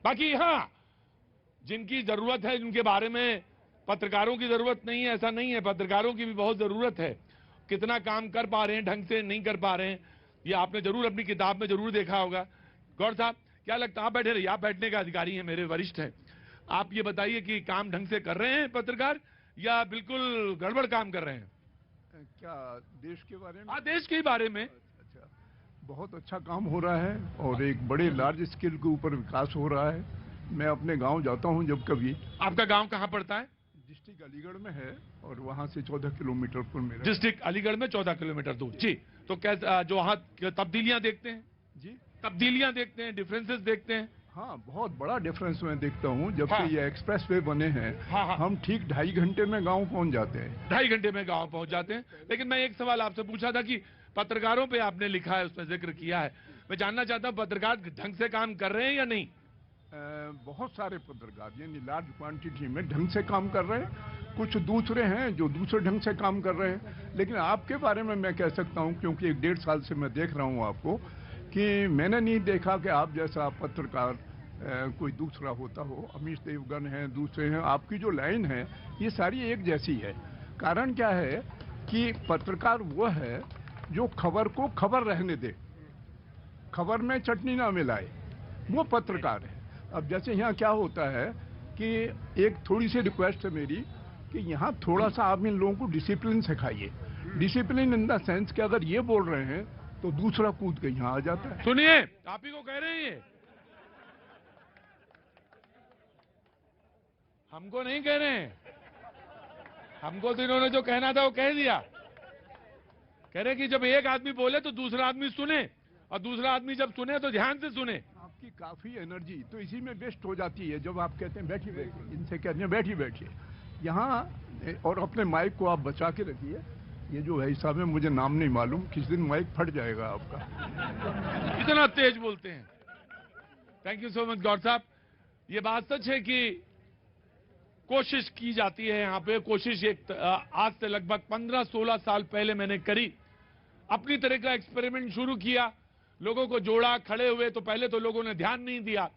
बाकी हाँ, जिनकी जरूरत है, जिनके बारे में पत्रकारों की जरूरत नहीं है, ऐसा नहीं है, पत्रकारों की भी बहुत जरूरत है। कितना काम कर पा रहे हैं, ढंग से नहीं कर पा रहे हैं, ये आपने जरूर अपनी किताब में जरूर देखा होगा। गौर साहब, क्या लगता है? आप बैठे रहिए, आप बैठने का अधिकारी हैं, मेरे वरिष्ठ हैं। आप ये बताइए कि काम ढंग से कर रहे हैं पत्रकार, या बिल्कुल गड़बड़ काम कर रहे हैं? क्या देश के बारे में? हाँ, देश के बारे में। अच्छा, बहुत अच्छा काम हो रहा है और एक बड़े लार्ज स्केल के ऊपर विकास हो रहा है। मैं अपने गांव जाता हूं जब कभी। आपका गांव कहां पड़ता है? डिस्ट्रिक्ट अलीगढ़ में है और वहां से 14 किलोमीटर पर मेरा। डिस्ट्रिक्ट अलीगढ़ में 14 किलोमीटर दूर। जी, तो कैसे जो वहां तब्दीलियां देखते हैं? जी, तब्दीलियां देखते हैं, डिफरेंसेस देखते हैं? हाँ, बहुत बड़ा डिफरेंस मैं देखता हूँ। जब हाँ। से ये एक्सप्रेस वे बने हैं, हाँ। हम ठीक 2.5 घंटे में गांव पहुंच जाते हैं। 2.5 घंटे में गांव पहुंच जाते हैं। लेकिन मैं एक सवाल आपसे पूछा था कि पत्रकारों पे आपने लिखा है, उसमें जिक्र किया है, मैं जानना चाहता हूं पत्रकार ढंग से काम कर रहे हैं या नहीं? बहुत सारे पत्रकार यानी लार्ज क्वांटिटी में ढंग से काम कर रहे हैं। कुछ दूसरे हैं जो दूसरे ढंग से काम कर रहे हैं। लेकिन आपके बारे में मैं कह सकता हूं, क्योंकि 1.5 साल से मैं देख रहा हूं आपको, कि मैंने नहीं देखा कि आप जैसा पत्रकार कोई दूसरा होता हो। अमीश देवगन हैं, दूसरे हैं, आपकी जो लाइन है ये सारी एक जैसी है। कारण क्या है कि पत्रकार वो है जो खबर को खबर रहने दे, खबर में चटनी ना मिलाए, वो पत्रकार है। अब जैसे यहाँ क्या होता है कि एक थोड़ी सी रिक्वेस्ट है मेरी कि यहाँ थोड़ा सा आप इन लोगों को डिसिप्लिन सिखाइए। डिसिप्लिन इन द सेंस कि अगर ये बोल रहे हैं तो दूसरा कूद के यहाँ आ जाता है। सुनिए, आप ही को कह रहे हैं ये, हमको नहीं कह रहे हैं। हमको तो इन्होंने जो कहना था वो कह दिया। कह रहे कि जब एक आदमी बोले तो दूसरा आदमी सुने, और दूसरा आदमी जब सुने तो ध्यान से सुने। आपकी काफी एनर्जी तो इसी में वेस्ट हो जाती है जब आप कहते हैं बैठिए बैठिए, इनसे कहते हैं बैठिए बैठिए यहाँ, और अपने माइक को आप बचा के रखिए। ये जो है साहब है, मुझे नाम नहीं मालूम, किस दिन माइक फट जाएगा आपका। इतना तेज बोलते हैं। थैंक यू सो मच गौर साहब। ये बात सच है कि कोशिश की जाती है यहाँ पे। कोशिश एक आज से लगभग 15-16 साल पहले मैंने करी, अपनी तरह का एक्सपेरिमेंट शुरू किया, लोगों को जोड़ा, खड़े हुए। तो पहले तो लोगों ने ध्यान नहीं दिया।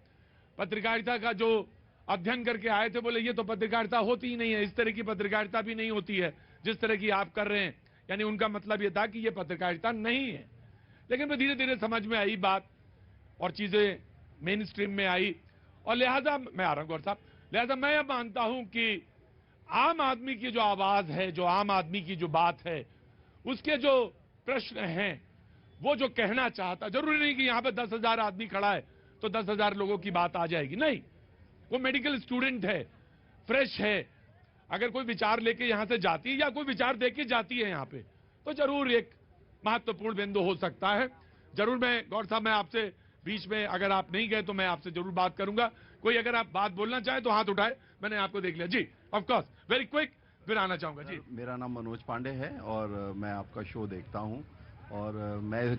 पत्रकारिता का जो अध्ययन करके आए थे बोले ये तो पत्रकारिता होती ही नहीं है, इस तरह की पत्रकारिता भी नहीं होती है जिस तरह की आप कर रहे हैं। यानी उनका मतलब ये था कि ये पत्रकारिता नहीं है। लेकिन मैं धीरे धीरे समझ में आई बात, और चीजें मेन स्ट्रीम में आई, और लिहाजा मैं आ रहा हूं गौर साहब, लिहाजा मैं अब मानता हूं कि आम आदमी की जो आवाज है, जो आम आदमी की जो बात है, उसके जो प्रश्न हैं, वो जो कहना चाहता, जरूरी नहीं कि यहां पे 10,000 आदमी खड़ा है तो 10,000 लोगों की बात आ जाएगी। नहीं, वो मेडिकल स्टूडेंट है, फ्रेश है, अगर कोई विचार लेके यहां से जाती है या कोई विचार देके जाती है यहां पे, तो जरूर एक महत्वपूर्ण बिंदु हो सकता है। जरूर मैं गौर साहब, मैं आपसे बीच में अगर आप नहीं गए तो मैं आपसे जरूर बात करूंगा। कोई अगर आप बात बोलना चाहे तो हाथ उठाए, मैंने आपको देख लिया। जी ऑफ कोर्स, वेरी क्विक, फिर आना चाहूंगा। जी, मेरा नाम मनोज पांडे है और मैं आपका शो देखता हूं, और मैं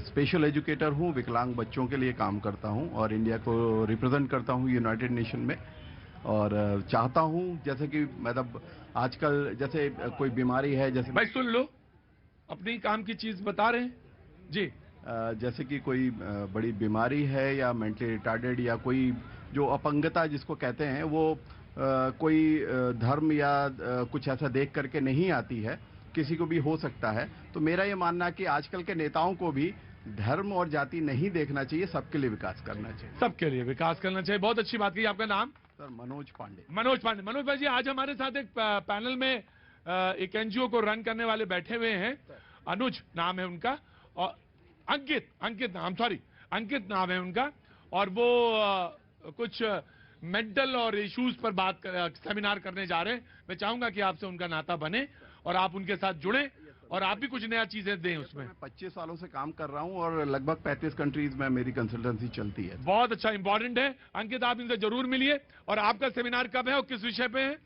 स्पेशल एजुकेटर हूं, विकलांग बच्चों के लिए काम करता हूं और इंडिया को रिप्रेजेंट करता हूं यूनाइटेड नेशन में। और चाहता हूं जैसे कि मतलब आजकल जैसे कोई बीमारी है, जैसे भाई सुन लो, अपनी काम की चीज बता रहे हैं। जी, जैसे कि कोई बड़ी बीमारी है या मेंटली रिटार्डेड या कोई जो अपंगता जिसको कहते हैं, वो कोई धर्म या कुछ ऐसा देख करके नहीं आती है, किसी को भी हो सकता है। तो मेरा ये मानना है कि आजकल के नेताओं को भी धर्म और जाति नहीं देखना चाहिए, सबके लिए विकास करना चाहिए। सबके लिए विकास करना चाहिए। बहुत अच्छी बात कही। आपका नाम? सर मनोज पांडे। मनोज पांडे। मनोज भाई जी, आज हमारे साथ एक पैनल में एक एनजीओ को रन करने वाले बैठे हुए हैं। अनुज नाम है उनका, और अंकित नाम है उनका, और वो कुछ मेंटल और इश्यूज पर सेमिनार करने जा रहे हैं। मैं चाहूंगा कि आपसे उनका नाता बने और आप उनके साथ जुड़े और आप भी कुछ नया चीजें दें उसमें। मैं 25 सालों से काम कर रहा हूं और लगभग 35 कंट्रीज में मेरी कंसल्टेंसी चलती है। बहुत अच्छा, इंपॉर्टेंट है। अंकित, आप इनसे जरूर मिलिए। और आपका सेमिनार कब है और किस विषय पे है?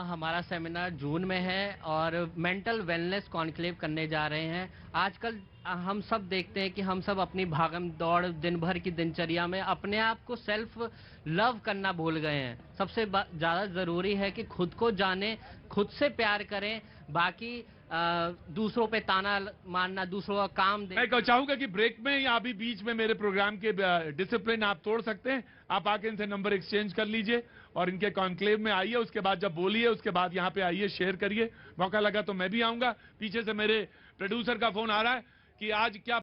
हमारा सेमिनार जून में है और मेंटल वेलनेस कॉन्क्लेव करने जा रहे हैं। आजकल हम सब देखते हैं कि हम सब अपनी भागम दौड़ दिन भर की दिनचर्या में अपने आप को सेल्फ लव करना भूल गए हैं। सबसे ज़्यादा ज़रूरी है कि खुद को जाने, खुद से प्यार करें, बाकी दूसरों पे ताना मारना, दूसरों का काम मैं चाहूंगा कि ब्रेक में या अभी बीच में मेरे प्रोग्राम के डिसिप्लिन आप तोड़ सकते हैं। आप आके इनसे नंबर एक्सचेंज कर लीजिए और इनके कॉन्क्लेव में आइए, उसके बाद जब बोलिए उसके बाद यहाँ पे आइए, शेयर करिए। मौका लगा तो मैं भी आऊंगा। पीछे से मेरे प्रोड्यूसर का फोन आ रहा है कि आज क्या